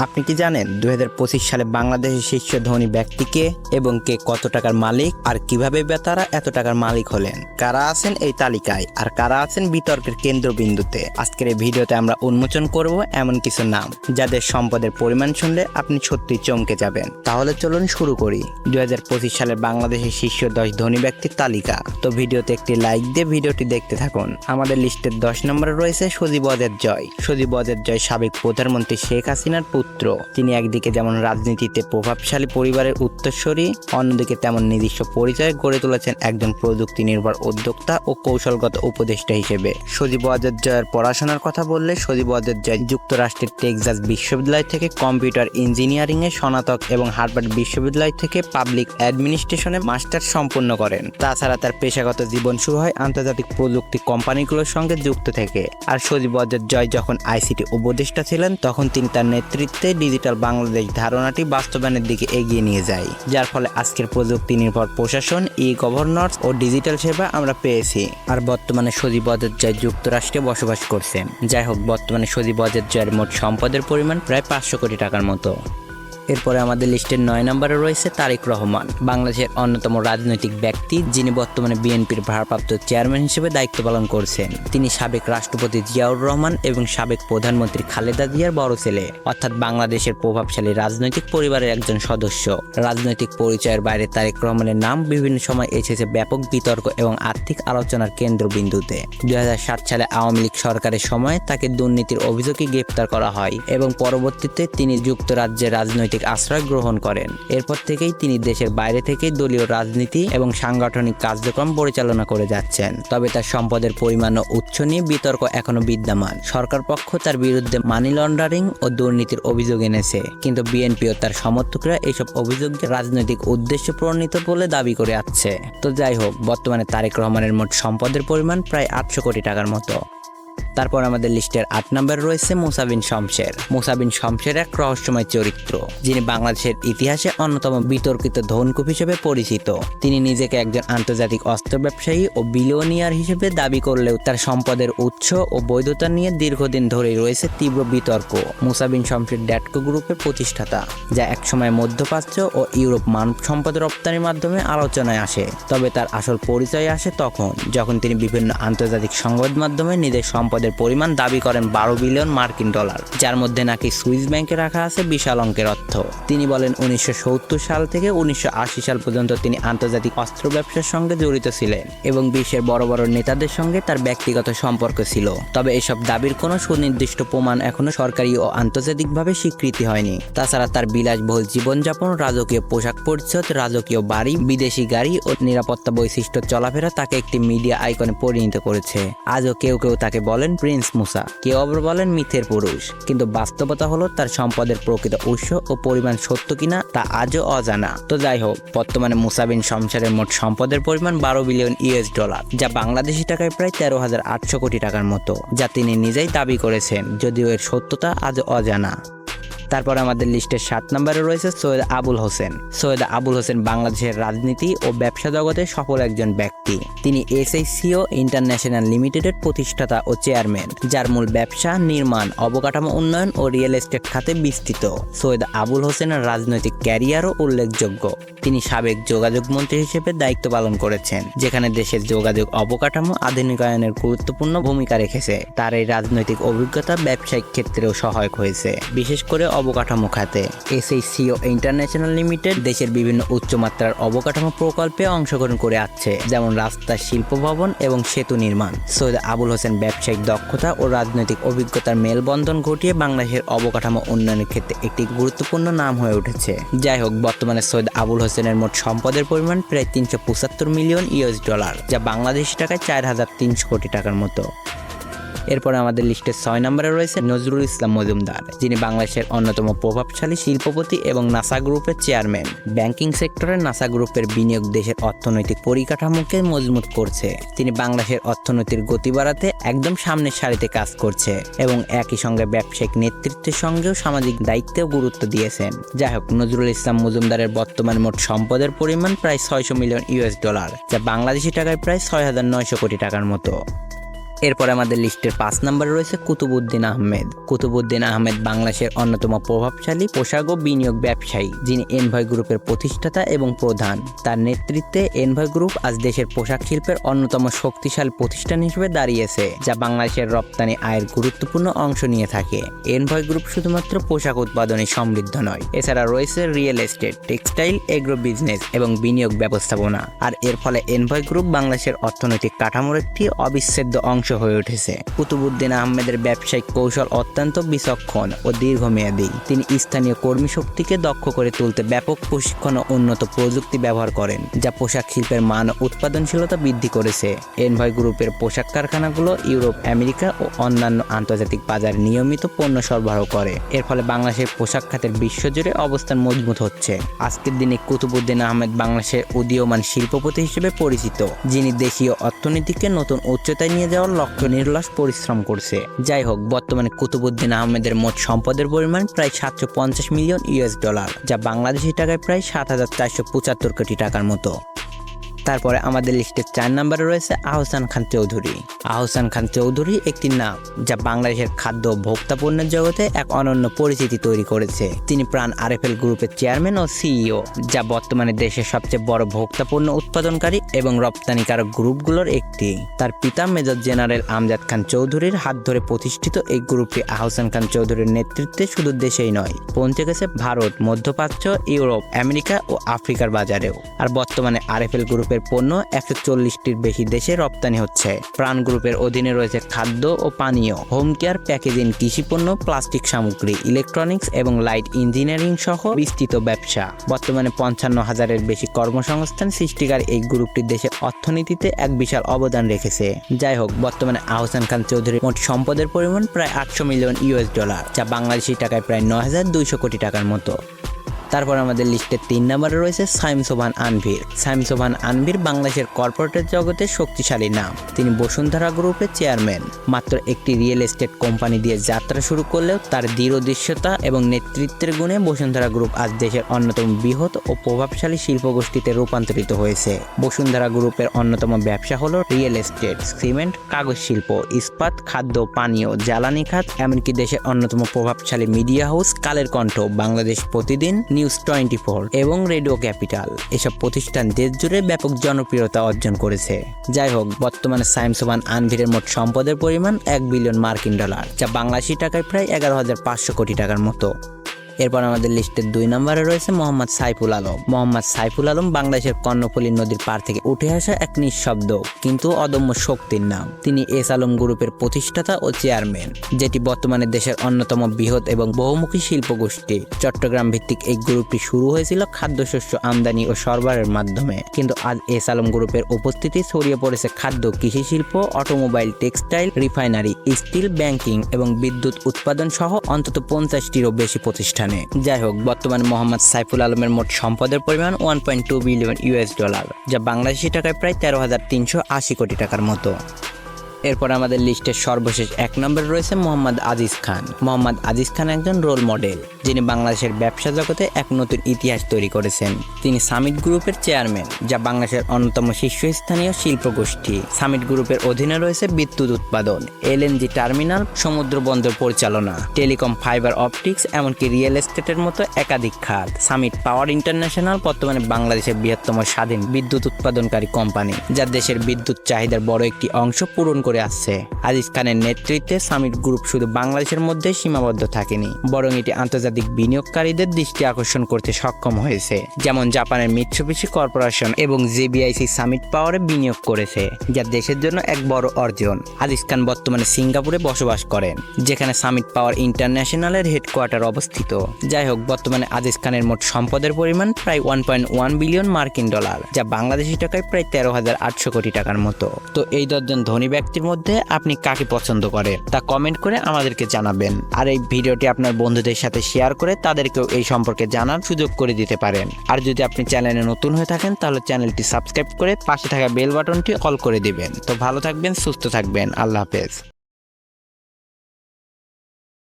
আপনি কি জানেন 2025 সালে বাংলাদেশের শীর্ষ ধনী ব্যক্তিকে এবং কে কত টাকার মালিক আর কিভাবে তারা এত টাকার মালিক হলেন? কারা আছেন এই তালিকায় আর কারা আছেন বিতর্কের কেন্দ্রবিন্দুতে? আজকের এই ভিডিওতে আমরা উন্মোচন করব এমন কিছু নাম যাদের সম্পদের পরিমাণ শুনলে আপনি সত্যিই চমকে যাবেন। তাহলে চলুন শুরু করি 2025 সালের বাংলাদেশের শীর্ষ 10 ধনী ব্যক্তির তালিকা। তো ভিডিওতে একটি লাইক দিয়ে ভিডিওটি দেখতে থাকুন। আমাদের লিস্টের 10 নম্বরে রয়েছে সজীব ওয়াজেদ জয়। সজীব ওয়াজেদ জয় সাবেক প্রধানমন্ত্রী শেখ হাসিনার পুত্র। তিনি একদিকে যেমন রাজনীতিতে প্রভাবশালী পরিবারের উত্তরসূরি, অন্যদিকে তেমন নিজস্ব পরিচয় গড়ে তুলেছেন একজন প্রযুক্তি নির্ভর উদ্যোক্তা ও কৌশলগত উপদেষ্টা হিসেবে। সজীব ওয়াজেদ জয়ের পড়াশোনার কথা বললে সজীব ওয়াজেদ জয় যুক্তরাষ্ট্রের টেক্সাস বিশ্ববিদ্যালয় থেকে কম্পিউটার ইঞ্জিনিয়ারিং এ স্নাতক এবং হার্ভার্ড বিশ্ববিদ্যালয় থেকে পাবলিক অ্যাডমিনিস্ট্রেশনে মাস্টার্স সম্পন্ন করেন। তাছাড়া তার পেশাগত জীবন শুরু হয় আন্তর্জাতিক প্রযুক্তি কোম্পানিগুলোর সঙ্গে যুক্ত থেকে। আর সজীব ওয়াজেদ জয় যখন আইসিটি উপদেষ্টা ছিলেন তখন তিনি তার নেতৃত্বে ডিজিটাল বাংলাদেশ ধারণাটি বাস্তবায়নের দিকে এগিয়ে নিয়ে যায়, যার ফলে আজকের প্রযুক্তি নির্ভর প্রশাসন, ই গভর্নর ও ডিজিটাল সেবা আমরা পেয়েছি। আর বর্তমানে সজীব ওয়াজেদ জয় যুক্তরাষ্ট্রে বসবাস করছেন। যাই হোক, বর্তমানে সজীব ওয়াজেদ জয়ের মোট সম্পদের পরিমাণ প্রায় 500 কোটি টাকার মতো। এরপরে আমাদের লিস্টের 9 নম্বরে রয়েছে তারেক রহমান, বাংলাদেশের অন্যতম রাজনৈতিক ব্যক্তি, যিনি বর্তমানে বিএনপির ভারপ্রাপ্ত চেয়ারম্যান হিসেবে দায়িত্ব পালন করছেন। তিনি সাবেক রাষ্ট্রপতি জিয়াউর রহমান এবং সাবেক প্রধানমন্ত্রী খালেদা জিয়ার বড় ছেলে, অর্থাৎ বাংলাদেশের প্রভাবশালী রাজনৈতিক পরিবারের একজন সদস্য। রাজনৈতিক পরিচয়ের বাইরে তারেক রহমানের নাম বিভিন্ন সময় এসেছে ব্যাপক বিতর্ক এবং আর্থিক আলোচনার কেন্দ্রবিন্দুতে। 2007 সালে আওয়ামী লীগ সরকারের সময় তাকে দুর্নীতির অভিযোগে গ্রেপ্তার করা হয় এবং পরবর্তীতে তিনি যুক্তরাজ্যের রাজনৈতিক আশ্রয় গ্রহণ করেন। এরপর থেকেই তিনি দেশের বাইরে থেকে দলীয় রাজনীতি এবং সাংগঠনিক কার্যক্রম পরিচালনা করে যাচ্ছেন। তবে তার সম্পদের পরিমাণ ও উৎস নিয়ে বিতর্ক এখনো বিদ্যমান। সরকার পক্ষ তার বিরুদ্ধে মানি লন্ডারিং ও দুর্নীতির অভিযোগ এনেছে, কিন্তু বিএনপি ও তার সমর্থকরা এইসব অভিযোগকে রাজনৈতিক উদ্দেশ্যে প্রণীত বলে দাবি করে আসছে। তো যাই হোক, বর্তমানে তারেক রহমানের মোট সম্পদের পরিমাণ প্রায় 800 কোটি টাকার মতো। তারপর আমাদের লিস্টের 8 নম্বরে রয়েছে মুসা বিন শমশের। মুসা বিন শমশের এক রহস্যময় চরিত্র, যিনি বাংলাদেশের ইতিহাসে অন্যতম বিতর্কিত ধনকুপ হিসেবে পরিচিত। তিনি নিজেকে একজন আন্তর্জাতিক অস্ত্র ব্যবসায়ী ও বিলিয়নিয়ার হিসেবে দাবি করলেও তার সম্পদের উৎস ও বৈধতা নিয়ে দীর্ঘদিন ধরেই রয়েছে তীব্র বিতর্ক। মুসা বিন শমশের ড্যাটকো গ্রুপের প্রতিষ্ঠাতা, যা একসময় মধ্যপ্রাচ্য ও ইউরোপ মানব সম্পদ রপ্তানির মাধ্যমে আলোচনায় আসে। তবে তার আসল পরিচয় আসে তখন যখন তিনি বিভিন্ন আন্তর্জাতিক সংবাদ মাধ্যমে নিজের সম্পদের পরিমাণ দাবি করেন 12 বিলিয়ন মার্কিন ডলার, যার মধ্যে নাকি সুইস ব্যাংকে রাখা আছে বিশাল অঙ্কের অর্থ। তিনি বলেন 1970 সাল থেকে 1980 সাল পর্যন্ত তিনি আন্তর্জাতিক অস্ত্র ব্যবসার সঙ্গে জড়িত ছিলেন এবং বিশ্বের বড় বড় নেতাদের সঙ্গে তার ব্যক্তিগত সম্পর্ক ছিল। তবে এসব দাবির কোনো সুনির্দিষ্ট প্রমাণ এখনো সরকারি ও আন্তর্জাতিকভাবে স্বীকৃতি হয়নি। তাছাড়া তার বিলাসবহুল জীবনযাপন, রাজকীয় পোশাক পরিচ্ছদ, রাজকীয় বাড়ি, বিদেশি গাড়ি ও নিরাপত্তা বৈশিষ্ট্য চলাফেরা তাকে একটি মিডিয়া আইকনে পরিণত করেছে। আজও কেউ কেউ তাকে বলেন প্রিন্স মুসা, কেউ আবার বলেন মিথের পুরুষ। কিন্তু বাস্তবতা হলো তার সম্পদের প্রকৃত উৎস ও পরিমাণ সত্য কিনা তা আজও অজানা। তো যাই হোক, বর্তমানে মুসা বিন শমশেরের মোট সম্পদের পরিমাণ 12 বিলিয়ন ইউএস ডলার, যা বাংলাদেশি টাকায় প্রায় 13,800 কোটি টাকার মতো, যা তিনি নিজেই দাবি করেছেন, যদিও এর সত্যতা আজও অজানা। তারপর আমাদের লিস্টের 7 নম্বরে রয়েছে সৈয়দ আবুল হোসেন। সৈয়দ আবুল হোসেন বাংলাদেশের রাজনীতি ও ব্যবসা জগতে সফল একজন ব্যক্তি। তিনি এসএসসিও ইন্টারন্যাশনাল লিমিটেডের প্রতিষ্ঠাতা ও চেয়ারম্যান, যার মূল ব্যবসা নির্মাণ, অবকাঠামো উন্নয়ন ও রিয়েল এস্টেট খাতে বিস্তৃত। সৈয়দ আবুল হোসেনের রাজনৈতিক ক্যারিয়ারও উল্লেখযোগ্য। তিনি সাবেক যোগাযোগ মন্ত্রী হিসেবে দায়িত্ব পালন করেছেন, যেখানে দেশের যোগাযোগ অবকাঠামো আধুনিকায়নের গুরুত্বপূর্ণ ভূমিকা রেখেছে। তার এই রাজনৈতিক অভিজ্ঞতা ব্যবসায়িক ক্ষেত্রেও সহায়ক হয়েছে, বিশেষ করে অবকাঠামো খাতে। এসএসসিও ইন্টারন্যাশনাল লিমিটেড দেশের বিভিন্ন উচ্চমাত্রার অবকাঠামো প্রকল্পে অংশগ্রহণ করে আসছে, যেমন রাস্তা, শিল্প ভবন এবং সেতু নির্মাণ। সৈয়দ আবুল হোসেন ব্যবসায়িক দক্ষতা ও রাজনৈতিক অভিজ্ঞতার মেলবন্ধন ঘটিয়ে বাংলাদেশের অবকাঠামো উন্নয়নের ক্ষেত্রে একটি গুরুত্বপূর্ণ নাম হয়ে উঠেছে। যাই হোক, বর্তমানে সৈয়দ আবুল হোসেনের মোট সম্পদের পরিমাণ প্রায় 375 মিলিয়ন ইউএস ডলার, যা বাংলাদেশি টাকায় 4,300 কোটি টাকার মতো। এরপরে আমাদের লিস্টের 6 নম্বরে রয়েছে নজরুল ইসলাম মজুমদার, যিনি বাংলাদেশের অন্যতম প্রভাবশালী শিল্পপতি এবং নাসা গ্রুপের চেয়ারম্যান। ব্যাংকিং সেক্টরে নাসা গ্রুপের বিনিয়োগ দেশের অর্থনৈতিক পরিকাঠামোকে মজবুত করছে। তিনি বাংলাদেশের অর্থনীতির গতি বাড়াতে একদম সামনের সারিতে কাজ করছে এবং একই সঙ্গে ব্যবসায়িক নেতৃত্বের সঙ্গেও সামাজিক দায়িত্বেও গুরুত্ব দিয়েছেন। যাই হোক, নজরুল ইসলাম মজুমদারের বর্তমান মোট সম্পদের পরিমাণ প্রায় 600 মিলিয়ন ইউএস ডলার, যা বাংলাদেশি টাকায় প্রায় 6,900 কোটি টাকার মতো। এরপর আমাদের লিস্টের 5 নম্বরে রয়েছে কুতুবউদ্দিন আহমেদ। কুতুবউদ্দিন আহমেদ বাংলাদেশের অন্যতম প্রভাবশালী পোশাক ও বিনিয়োগ ব্যবসায়ী, যিনি এনভয় গ্রুপের প্রতিষ্ঠাতা এবং প্রধান। তার নেতৃত্বে এনভয় গ্রুপ আজ দেশের পোশাক শিল্পের অন্যতম শক্তিশালী প্রতিষ্ঠান হিসেবে দাঁড়িয়েছে, যা বাংলাদেশের রপ্তানি আয়ের গুরুত্বপূর্ণ অংশ নিয়ে থাকে। এনভয় গ্রুপ শুধুমাত্র পোশাক উৎপাদনে সমৃদ্ধ নয়, এছাড়া রয়েছে real estate, textile, agro business এবং বিনিয়োগ ব্যবস্থাপনা। আর এর ফলে এনভয় গ্রুপ বাংলাদেশের অর্থনৈতিক কাঠামোর একটি অবিচ্ছেদ্য অংশ হয়ে উঠেছে। কুতুবউদ্দিন আহমেদের ব্যবসায়িক কৌশল অত্যন্ত বিচক্ষণ ও দীর্ঘমেয়াদী। তিনি স্থানীয় কর্মী শক্তিকে দক্ষ করে তুলতে ব্যাপক প্রশিক্ষণ ও উন্নত প্রযুক্তি ব্যবহার করেন, যা পোশাক শিল্পের মান ও উৎপাদনশীলতা বৃদ্ধি করেছে। এনভয় গ্রুপের পোশাক কারখানাগুলো ইউরোপ, আমেরিকা ও অন্যান্য আন্তর্জাতিক বাজারে নিয়মিত পণ্য সরবরাহ করে। এর ফলে বাংলাদেশের পোশাক খাতের বিশ্বজুড়ে অবস্থান মজবুত হচ্ছে। আজকের দিনে কুতুবউদ্দিন আহমেদ বাংলাদেশের উদীয়মান শিল্পপতি হিসেবে পরিচিত, যিনি দেশীয় অর্থনীতিকে নতুন উচ্চতায় নিয়ে যাওয়ার লক্ষ্য নির্লস পরিশ্রম করছে। যাই হোক, বর্তমানে কুতুবউদ্দিন আহমেদের মোট সম্পদের পরিমাণ প্রায় 750 মিলিয়ন $, যা বাংলাদেশি টাকায় প্রায় 7,475 কোটি টাকার মতো। তারপরে আমাদের লিস্টের 4 নম্বরে রয়েছে আহসান খান চৌধুরী। আহসান খান চৌধুরী একটি নাম যা বাংলাদেশের খাদ্য ও ভোক্তা পণ্যের জগতে এক অনন্য পরিচিতি তৈরি করেছে। তিনি প্রাণ আরএফএল গ্রুপের চেয়ারম্যান ও সিইও, যা বর্তমানে দেশের সবচেয়ে বড় ভোক্তা পণ্য উৎপাদনকারী এবং রপ্তানিকারক গ্রুপগুলোর একটি। তার পিতা মেজর জেনারেল আমজাদ খান চৌধুরীর হাত ধরে প্রতিষ্ঠিত এই গ্রুপটি আহসান খান চৌধুরীর নেতৃত্বে শুধু দেশেই নয়, পৌঁছে গেছে ভারত, মধ্যপ্রাচ্য, ইউরোপ, আমেরিকা ও আফ্রিকার বাজারেও। আর বর্তমানে আরএফএল গ্রুপের পণ্য 140টির বেশি দেশে রপ্তানি হচ্ছে। প্রাণ গ্রুপের অধীনে রয়েছে খাদ্য ও পানীয়, হোম কেয়ার, প্যাকেজিং, কৃষিপণ্য, প্লাস্টিক সামগ্রী, ইলেকট্রনিক্স এবং লাইট ইঞ্জিনিয়ারিং সহ বিস্তৃত ব্যবসা। বর্তমানে 55,000-এর বেশি কর্মসংস্থান সৃষ্টিকারী এই গ্রুপটি দেশের অর্থনীতিতে এক বিশাল অবদান রেখেছে। যাই হোক, বর্তমানে আহসান খান চৌধুরীর মোট সম্পদের পরিমাণ প্রায় 800 মিলিয়ন $, যা বাংলাদেশি টাকায় প্রায় 9,200 কোটি টাকার মতো। তারপর আমাদের লিস্টের 3 নম্বরে রয়েছে সাইম সোবহান আনভীর। সাইম সোবহান আনভীর বাংলাদেশের কর্পোরেট জগতের শক্তিশালী নাম। তিনি বসুন্ধরা গ্রুপের চেয়ারম্যান। মাত্র একটি রিয়েল এস্টেট কোম্পানি দিয়ে যাত্রা শুরু করলেও তার দৃঢ়দৃশ্যতা এবং নেতৃত্বের গুণে বসুন্ধরা গ্রুপ আজ দেশের অন্যতম বৃহৎ ও প্রভাবশালী শিল্পগোষ্ঠীতে রূপান্তরিত হয়েছে। বসুন্ধরা গ্রুপের অন্যতম ব্যবসা হলো রিয়েল এস্টেট, সিমেন্ট, কাগজ শিল্প, ইস্পাত, খাদ্য, পানীয়, জ্বালানি খাত, এমনকি দেশের অন্যতম প্রভাবশালী মিডিয়া হাউস কালের কণ্ঠ, বাংলাদেশ প্রতিদিন, নিউজ 24 এবং রেডিও ক্যাপিটাল। এসব প্রতিষ্ঠান দেশ জুড়ে ব্যাপক জনপ্রিয়তা অর্জন করেছে। যাই হোক, বর্তমানে সাইম সোবহান আনভীরের মোট সম্পদের পরিমাণ $1 বিলিয়ন, যা বাংলাদেশি টাকায় প্রায় 11,500 কোটি টাকার মতো। এরপর আমাদের লিস্টের 2 নম্বরে রয়েছে মোহাম্মদ সাইফুল আলম। মোহাম্মদ সাইফুল আলম বাংলাদেশের কর্ণফুলী নদীর পাড় থেকে উঠে আসা এক নিঃশব্দ কিন্তু অদম্য শক্তির নাম। তিনি এস আলম গ্রুপের প্রতিষ্ঠাতা ও চেয়ারম্যান, যেটি বর্তমানে দেশের অন্যতম বৃহৎ এবং বহুমুখী শিল্পগোষ্ঠী। চট্টগ্রাম ভিত্তিক এই গ্রুপটি শুরু হয়েছিল খাদ্যশস্য আমদানি ও সরবরাহের মাধ্যমে, কিন্তু আজ এস আলম গ্রুপের উপস্থিতি ছড়িয়ে পড়েছে খাদ্য, কৃষি শিল্প, automobile, textile, refinery, steel, banking এবং বিদ্যুৎ উৎপাদন সহ অন্তত 50টিরও বেশি প্রতিষ্ঠান। যাই হোক, বর্তমানে মোহাম্মদ সাইফুল আলমের মোট সম্পদের পরিমাণ $1.2 বিলিয়ন, যা বাংলাদেশি টাকায় প্রায় 13,380 কোটি টাকার মতো। এরপর আমাদের লিস্টের সর্বশেষ 1 নম্বরে রয়েছে মোহাম্মদ আজিজ খান। মোহাম্মদ আজিজ খান একজন রোল মডেল, যিনি বাংলাদেশের ব্যবসা জগতে এক নতুন ইতিহাস তৈরি করেছেন। তিনি সামিট গ্রুপের চেয়ারম্যান, যা বাংলাদেশের অন্যতম শীর্ষস্থানীয় শিল্পগোষ্ঠী। সামিট গ্রুপের অধীনে রয়েছে বিদ্যুৎ উৎপাদন, এলএনজি টার্মিনাল, সমুদ্র বন্দর পরিচালনা, টেলিকম, ফাইবার অপটিক্স, এমনকি রিয়েল এস্টেটের মতো একাধিক খাত। সামিট পাওয়ার ইন্টারন্যাশনাল বর্তমানে বাংলাদেশের বৃহত্তম স্বাধীন বিদ্যুৎ উৎপাদনকারী কোম্পানি, যা দেশের বিদ্যুৎ চাহিদার বড় একটি অংশ পূরণ করে আসছে। আজিজ খানের নেতৃত্বে সামিট গ্রুপ শুধু বাংলাদেশের মধ্যে সীমাবদ্ধ থাকেনি, বরং এটি আন্তর্জাতিক বিনিয়োগকারীদের দৃষ্টি আকর্ষণ করতে সক্ষম হয়েছে। যেমন জাপানের মিৎসুবিশি কর্পোরেশন এবং জেবিআইসি সামিট পাওয়ারে বিনিয়োগ করেছে, যা দেশের জন্য এক বড় অর্জন। আজিজ খান বর্তমানে সিঙ্গাপুরে বসবাস করেন, যেখানে সামিট পাওয়ার ইন্টারন্যাশনালের হেডকোয়ার্টার অবস্থিত। যাই হোক, বর্তমানে আজিজ খানের মোট সম্পদের পরিমাণ প্রায় $1.1 বিলিয়ন, যা বাংলাদেশি টাকায় প্রায় 13,800 কোটি টাকার মতো। তো এই 10 জন ধনী ব্যক্তির মধ্যে আপনি কাকে পছন্দ করেন তা কমেন্ট করে আমাদেরকে জানাবেন। আর এই ভিডিওটি আপনার বন্ধুদের সাথে শেয়ার করে তাদেরকেও এই সম্পর্কে জানার সুযোগ করে দিতে পারেন। আর যদি আপনি চ্যানেলে নতুন হয়ে থাকেন তাহলে চ্যানেলটি সাবস্ক্রাইব করে পাশে থাকা বেল বাটনটি অল করে দিবেন। তো ভালো থাকবেন, সুস্থ থাকবেন, আল্লাহ হাফেজ।